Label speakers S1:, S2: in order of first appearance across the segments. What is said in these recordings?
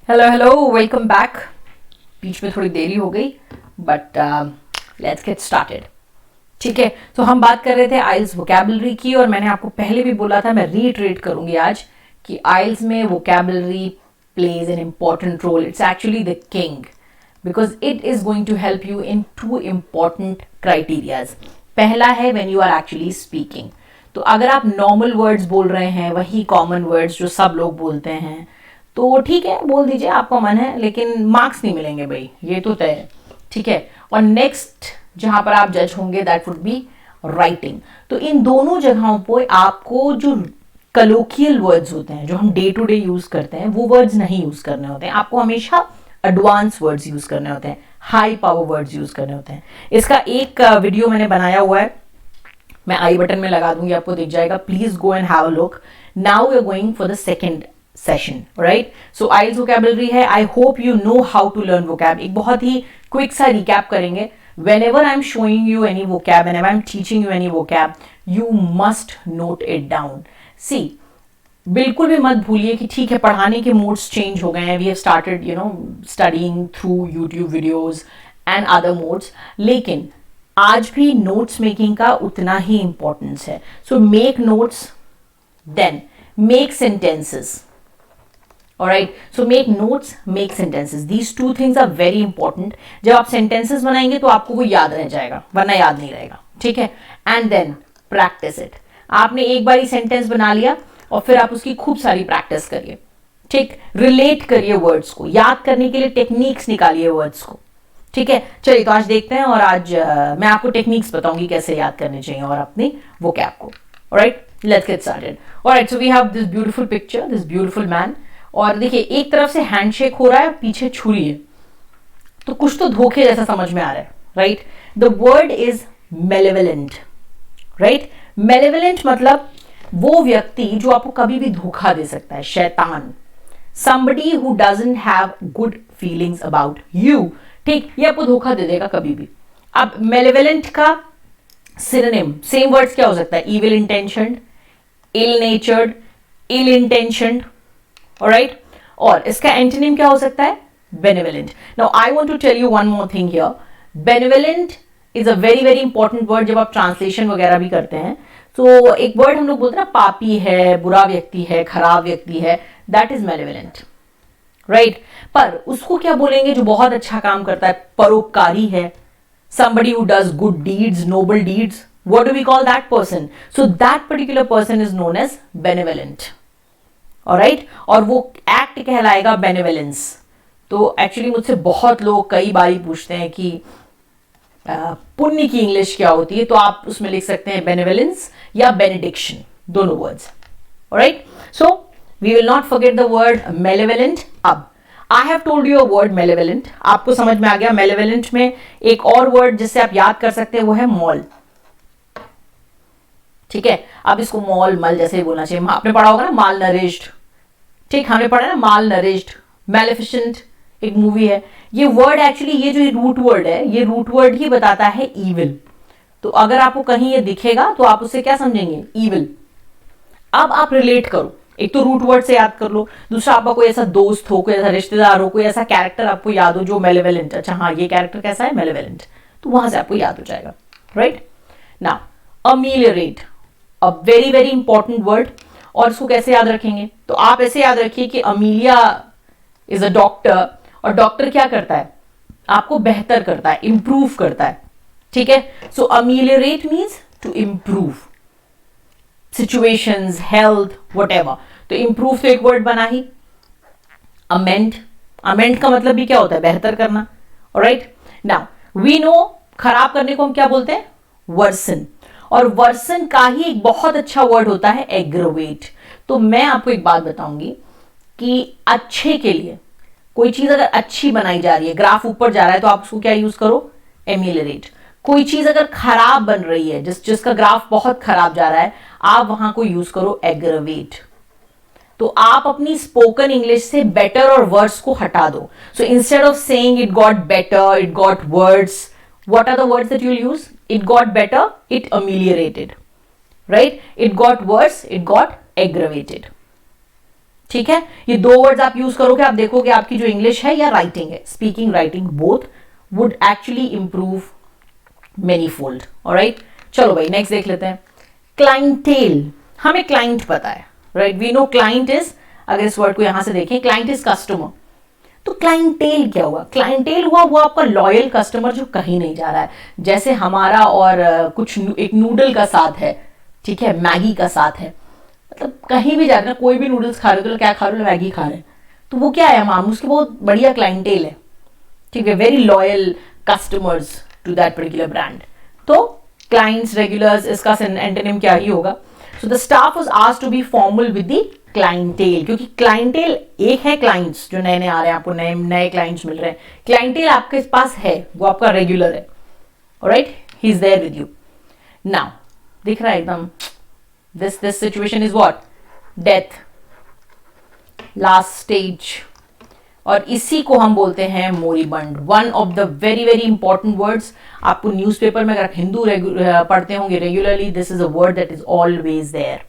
S1: Hello hello, welcome back. बीच में थोड़ी देरी हो गई बट लेट्स गेट स्टार्टेड। ठीक है, तो हम बात कर रहे थे आइल्स वोकैबुलरी की और मैंने आपको पहले भी बोला था, मैं रीइटरेट करूंगी आज कि आइल्स में vocabulary plays an important role. It's actually the king because it is going to help you in two important criterias. पहला है when you are actually speaking. तो अगर आप नॉर्मल वर्ड्स बोल रहे हैं, वही कॉमन वर्ड्स जो सब लोग बोलते हैं, तो ठीक है बोल दीजिए, आपका मन है, लेकिन मार्क्स नहीं मिलेंगे भाई, ये तो तय है. ठीक है, और नेक्स्ट जहां पर आप जज होंगे दैट वुड बी राइटिंग. तो इन दोनों जगहों पर आपको जो कलोकियल वर्ड्स होते हैं, जो हम डे टू डे यूज करते हैं, वो वर्ड्स नहीं यूज करने होते हैं. आपको हमेशा एडवांस वर्ड्स यूज करने होते हैं, हाई पावर वर्ड्स यूज करने होते हैं. इसका एक वीडियो मैंने बनाया हुआ है, मैं आई बटन में लगा दूंगी, आपको दिख जाएगा. Please go and have a look. Now we are going for the second session. Right, so IELTS vocabulary है. I hope you know how to learn vocab. एक बहुत ही क्विक सा रिकैप करेंगे. whenever I'm showing you any vocab, whenever I'm teaching you any vocab, you must note it down. See, बिल्कुल भी मत भूलिए कि ठीक है पढ़ाने के मोड्स चेंज हो गए हैं. We have started studying through YouTube videos and other modes, लेकिन आज भी नोट्स मेकिंग का उतना ही इंपॉर्टेंस है. So make notes, then make sentences. Alright, so make notes, make sentences. These two things are very important. जब आप sentences बनाएंगे तो आपको वो याद रह जाएगा, वरना याद नहीं रहेगा. ठीक है, and then practice it. आपने एक बार ही सेंटेंस बना लिया और फिर आप उसकी खूब सारी प्रैक्टिस करिए. ठीक, रिलेट करिए वर्ड्स को, याद करने के लिए टेक्निक्स निकालिए वर्ड्स को. ठीक है, चलिए तो आज देखते हैं, और आज मैं आपको टेक्निक्स बताऊंगी कैसे याद करने चाहिए और अपनी वोकैब को. Alright, let's get started. Alright, so we have this beautiful picture, this beautiful man. और देखिए एक तरफ से हैंडशेक हो रहा है, पीछे छुरी है, तो कुछ तो धोखे जैसा समझ में आ रहा है. Right, the word is malevolent. Right, malevolent मतलब वो व्यक्ति जो आपको कभी भी धोखा दे सकता है, शैतान. somebody who doesn't have good feelings about you. ठीक, ये आपको धोखा दे देगा कभी भी. अब मेलेवलेंट का सिनोनिम, सेम वर्ड्स क्या हो सकता है? Evil intentioned, ill natured, ill intentioned. Alright? और इसका एंटोनिम क्या हो सकता है? Benevolent. Now I want to tell you one more thing here. Benevolent is a very very important word जब आप ट्रांसलेशन वगैरह भी करते हैं. तो एक वर्ड हम लोग बोलते हैं ना, पापी है, बुरा व्यक्ति है, खराब व्यक्ति है, दैट इज मेलेवलेंट. राइट, पर उसको क्या बोलेंगे जो बहुत अच्छा काम करता है, परोपकारी है, somebody who does good deeds, noble deeds, what do we call that person? So that particular person is known as benevolent. Alright, और वो एक्ट कहलाएगा बेनेवलेंस. तो एक्चुअली मुझसे बहुत लोग कई बार पूछते हैं कि पुण्य की इंग्लिश क्या होती है, तो आप उसमें लिख सकते हैं बेनेवलेंस या बेनेडिक्शन, दोनों words. Alright, so we will not forget the word malevolent. अब I have told you a word malevolent, आपको समझ में आ गया. मेलेवलेंट में एक और वर्ड जिससे आप याद कर सकते हैं वो है मॉल. ठीक है, अब इसको मॉल मल जैसे ही बोलना चाहिए. आपने पढ़ा होगा ना माल नरिश्ड. ठीक, हमने पढ़ा ना माल नरिश्ड. मैलेफिसेंट एक मूवी है. ये वर्ड एक्चुअली, ये जो रूट वर्ड है, ये रूट वर्ड ही बताता है ईविल. तो अगर आपको कहीं ये दिखेगा तो आप उससे क्या समझेंगे? ईविल. अब आप रिलेट करो, एक तो रूट वर्ड से याद कर लो, दूसरा आपका कोई ऐसा दोस्त हो, कोई ऐसा रिश्तेदार हो, कोई ऐसा कैरेक्टर आपको याद हो जो मेलेवलेंट. अच्छा हाँ, ये कैरेक्टर कैसा है? मेलेवलेंट. तो वहां से आपको याद हो जाएगा. Right, now ameliorate, a very very important word. और इसको कैसे याद रखेंगे? तो आप ऐसे याद रखिए कि अमीलिया इज अ डॉक्टर, और डॉक्टर क्या करता है? आपको बेहतर करता है, इंप्रूव करता है. ठीक है, so ameliorate means to improve situations, health, whatever. तो इंप्रूव तो एक वर्ड बना ही. अमेंड, अमेंड का मतलब भी क्या होता है? बेहतर करना. ऑलराइट, नाउ वी नो खराब करने को हम क्या बोलते हैं? वर्सन. और वर्सन का ही एक बहुत अच्छा वर्ड होता है एग्रवेट. तो मैं आपको एक बात बताऊंगी कि अच्छे के लिए कोई चीज अगर अच्छी बनाई जा रही है, ग्राफ ऊपर जा रहा है, तो आप उसको क्या यूज करो? एमिलरेट. कोई चीज अगर खराब बन रही है, जिसका ग्राफ बहुत खराब जा रहा है, आप वहां को यूज करो एग्रवेट. तो आप अपनी स्पोकन इंग्लिश से बेटर और वर्स को हटा दो. So instead of saying it got better, it got verse, what are the words that you'll use? It got better, it ameliorated. Right? It got worse, it got aggravated. ठीक है, ये दो words आप use करोगे, आप देखोगे आपकी जो इंग्लिश है या राइटिंग है, speaking writing both would actually improve many fold. Alright, चलो भाई नेक्स्ट देख लेते हैं। क्लाइंटेल, हमें क्लाइंट पता है, right, we know client is, अगर इस वर्ड को यहां से देखें, क्लाइंट इज कस्टमर। तो क्लाइंटेल क्या हुआ? क्लाइंटेल हुआ वो आपका लॉयल कस्टमर जो कहीं नहीं जा रहा है, जैसे हमारा और कुछ एक नूडल का साथ है, ठीक है, मैगी का साथ है, मतलब कहीं भी जा रहे हैं, कोई भी नूडल्स खा रहे हो तो क्या खा रहे हो, मैगी खा रहे हैं, तो वो क्या है, हम उसके बहुत बढ़िया क्लाइंटेल है, ठीक है, very loyal customers to that particular brand. तो क्लाइंट्स, रेगुलर्स, इसका एंटोनिम क्या ही होगा? So the staff was asked to be formal with the clientele, क्योंकि क्लाइंटेल एक है, क्लाइंट्स जो नए नए आ रहे हैं, आपको नए नए क्लाइंट्स मिल रहे हैं, क्लाइंटेल आपके पास है, वो आपका रेगुलर है, alright, he is there with you. Now दिख रहा है एकदम, this situation is what? Death, last stage, और इसी को हम बोलते हैं moribund. One of the very very important words, आपको न्यूज़पेपर में अगर हिंदू पढ़ते होंगे regularly, this is a word that is always there,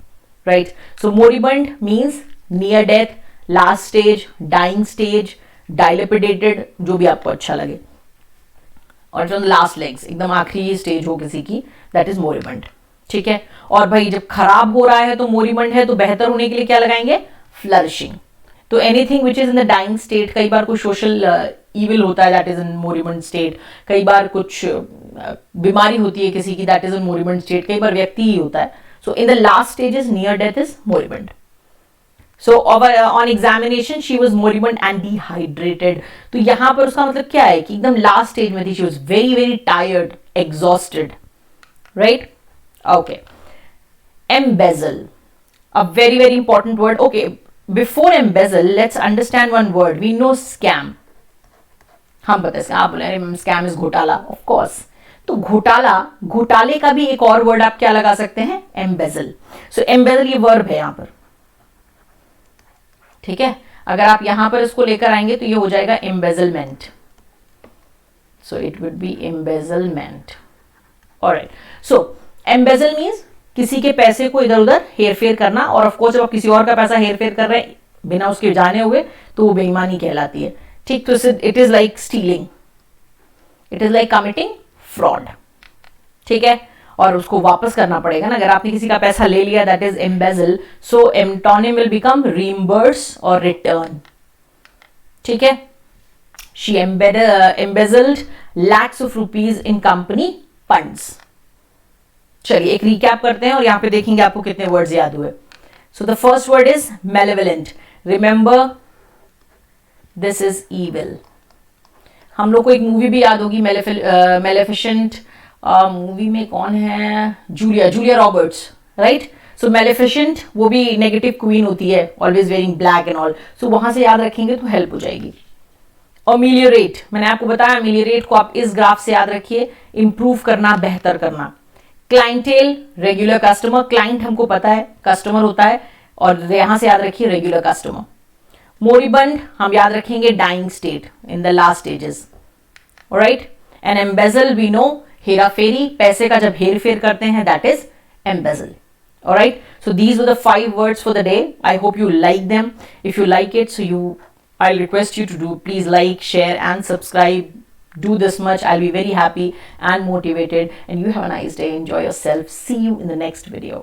S1: right. So moribund means near death, last stage, dying stage, dilapidated, जो भी आपको अच्छा लगे, और जो लास्ट लेग्स, एकदम आखिरी स्टेज हो किसी की, दैट इज मोरिबंड, ठीक है। और भाई जब खराब हो रहा है तो मोरिबंड है, तो बेहतर होने के लिए क्या लगाएंगे? फ्लरिशिंग। तो anything which is in the dying state, कई बार कुछ सोशल इविल होता है, that is in moribund state, कई बार कुछ बीमारी होती है किसी की, that is in moribund state, कई बार व्यक्ति ही होता है। So in the last stages near death is moribund. So on examination she was moribund and dehydrated, तो यहां पर उसका मतलब क्या है कि एकदम लास्ट स्टेज में थी, she was very very tired, exhausted, right. Okay, embezzle, a very very important word. Okay, before embezzle, let's understand one word. We know scam. हम पता है, आप बोले scam is घोटाला, of course. तो घोटाला, घोटाले का भी एक और वर्ड आप क्या लगा सकते हैं? embezzle. So embezzle ये वर्ब है यहां पर, ठीक है। अगर आप यहां पर इसको लेकर आएंगे तो ये हो जाएगा embezzlement. So it would be embezzlement. Alright. So embezzle means किसी के पैसे को इधर उधर हेरफेर करना, और ऑफ कोर्स जब आप किसी और का पैसा हेरफेर कर रहे हैं बिना उसके जाने हुए, तो वो बेईमानी कहलाती है, ठीक। तो it is like stealing, it is like committing fraud, ठीक है, और उसको वापस करना पड़ेगा ना, अगर आपने किसी का पैसा ले लिया, that is embezzle. So antonym will become reimburse और रिटर्न, ठीक है। She embezzled lakhs of rupees in company funds। चलिए एक रिकैप करते हैं और यहां पे देखेंगे आपको कितने वर्ड्स याद हुए। So the first word is malevolent, remember this is evil. हम लोग को एक मूवी भी याद होगी, मेलेफिशेंट, मूवी में कौन है? Julia Roberts, right. So maleficent वो भी नेगेटिव क्वीन होती है, always wearing black and all, so वहां से याद रखेंगे तो हेल्प हो जाएगी। अमेलियोरेट, मैंने आपको बताया अमेलियोरेट को आप इस ग्राफ से याद रखिए, इंप्रूव करना, बेहतर करना। क्लाइंटेल, रेगुलर कस्टमर, क्लाइंट हमको पता है कस्टमर होता है, और यहां से याद रखिए रेगुलर कस्टमर। मोरिबंड हम याद रखेंगे dying state, in the last stages, alright. And embezzle we know, हेरा फेरी, पैसे का जब हेर फेर करते हैं, that is embezzle, alright. So these were the 5 words for the day. I hope you like them. If you like it, so you, I'll request you to do, please like, share and subscribe. Do this much, I'll be very happy and motivated, and you have a nice day. Enjoy yourself. See you in the next video.